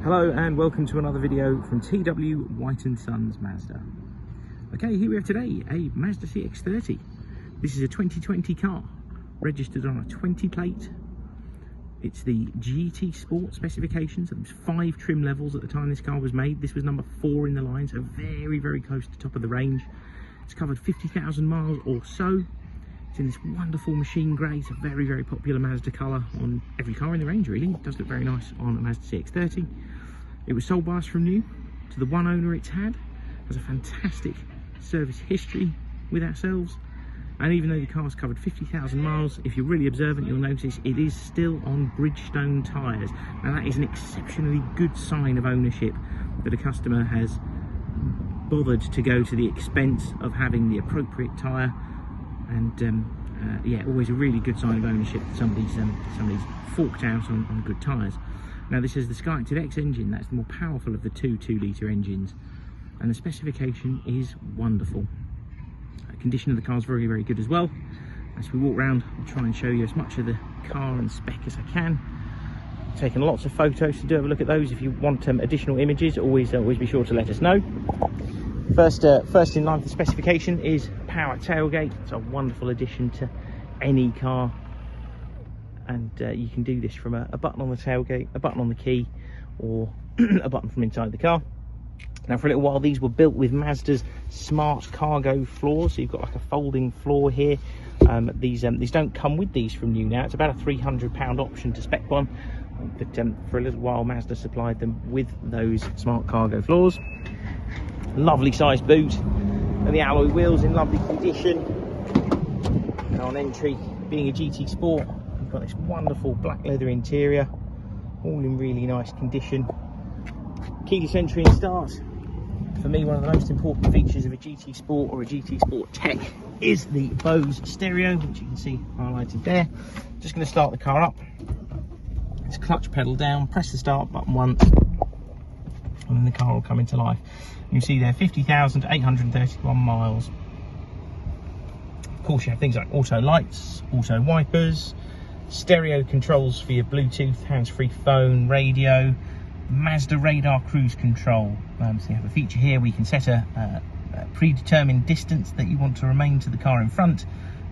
Hello and welcome to another video from TW White & Sons Mazda. Okay, here we have today a Mazda CX-30. This is a 2020 car, registered on a 20 plate. It's the GT Sport specification, so there's 5 trim levels at the time this car was made. This was number 4 in the line, so very, very close to top of the range. It's covered 50,000 miles or so. It's in this wonderful machine grey. It's a very, very popular Mazda colour on every car in the range, really. It does look very nice on a Mazda CX-30. It was sold by us from new to the one owner it's had. Has a fantastic service history with ourselves. And even though the car's covered 50,000 miles, if you're really observant, you'll notice it is still on Bridgestone tyres. Now that is an exceptionally good sign of ownership, that a customer has bothered to go to the expense of having the appropriate tyre. And yeah, always a really good sign of ownership that somebody's forked out on good tyres. Now this is the SKYACTIV-X engine. That's the more powerful of the two 2-litre engines, and the specification is wonderful. Condition of the car is very, very good as well. As we walk around, I'll try and show you as much of the car and spec as I can. Taken lots of photos, so do have a look at those. If you want additional images, always be sure to let us know. First in line for the specification is power tailgate. It's a wonderful addition to any car, and you can do this from a button on the tailgate, a button on the key, or a button from inside the car. Now for a little while these were built with Mazda's smart cargo floors, so you've got like a folding floor here. These don't come with these from new now. It's about a £300 option to spec one, but for a little while Mazda supplied them with those smart cargo floors. Lovely sized boot, and the alloy wheels in lovely condition. And on entry, being a GT Sport, you've got this wonderful black leather interior, all in really nice condition. Keyless entry and start. For me, one of the most important features of a GT Sport or a GT Sport Tech is the BOSE stereo, which you can see highlighted there. Just going to start the car up. It's clutch pedal down, press the start button once, and then the car will come into life. You can see there 50,831 miles. Of course, you have things like auto lights, auto wipers, stereo controls for your Bluetooth, hands-free phone, radio, Mazda radar cruise control. So you have a feature here where you can set a predetermined distance that you want to remain to the car in front,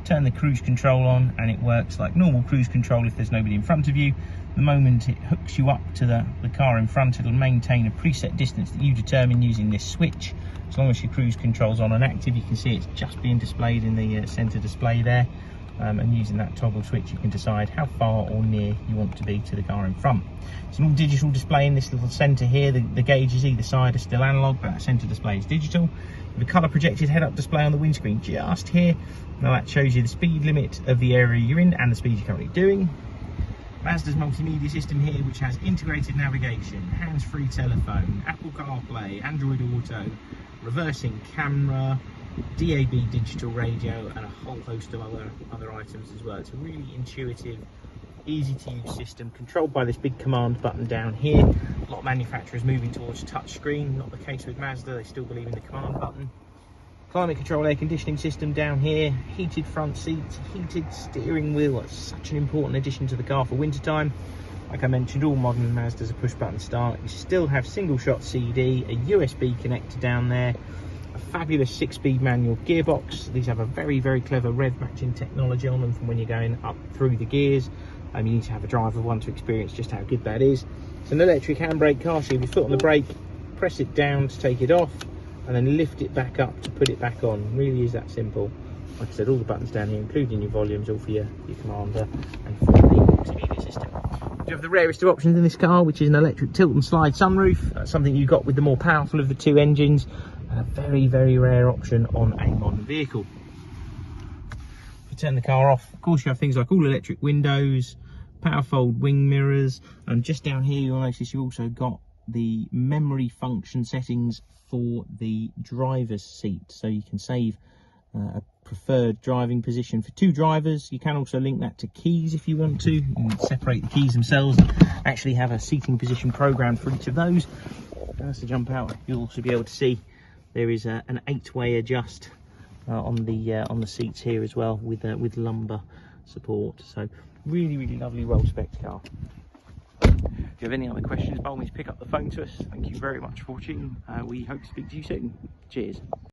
turn the cruise control on, and it works like normal cruise control if there's nobody in front of you. The moment it hooks you up to the car in front, it'll maintain a preset distance that you determine using this switch. As long as your cruise control's on and active, you can see it's just being displayed in the centre display there. And using that toggle switch, you can decide how far or near you want to be to the car in front. It's an all digital display in this little centre here. The gauges either side are still analog, but that centre display is digital. The colour projected head-up display on the windscreen just here. Now that shows you the speed limit of the area you're in and the speed you're currently doing. Mazda's multimedia system here, which has integrated navigation, hands-free telephone, Apple CarPlay, Android Auto, reversing camera, DAB digital radio, and a whole host of other items as well. It's a really intuitive, easy to use system, controlled by this big command button down here. A lot of manufacturers moving towards touch screen, not the case with Mazda. They still believe in the command button. Climate control air conditioning system down here, heated front seats, heated steering wheel. That's such an important addition to the car for winter time. Like I mentioned, all modern Mazdas are push button start. You still have single shot CD, a USB connector down there, a fabulous 6-speed manual gearbox. These have a very, very clever rev matching technology on them from when you're going up through the gears. You need to have a driver one to experience just how good that is. It's an electric handbrake car, so if you foot on the brake, press it down to take it off, and then lift it back up to put it back on. It really is that simple. Like I said, all the buttons down here, including your volumes, all for your commander and for the multimedia system. You have the rarest of options in this car, which is an electric tilt and slide sunroof. That's something you got with the more powerful of the 2 engines, and a very, very rare option on a modern vehicle. If you turn the car off, of course you have things like all electric windows, power fold wing mirrors, and just down here you'll notice you've also got the memory function settings for the driver's seat, so you can save a preferred driving position for 2 drivers. You can also link that to keys if you want to. You can separate the keys themselves and actually have a seating position programmed for each of those. As to jump out, you'll also be able to see there is an 8-way adjust on the seats here as well, with lumbar support. So really, really lovely, well-spec'd car. If you have any other questions, by all means pick up the phone to us. Thank you very much for watching. We hope to speak to you soon. Cheers.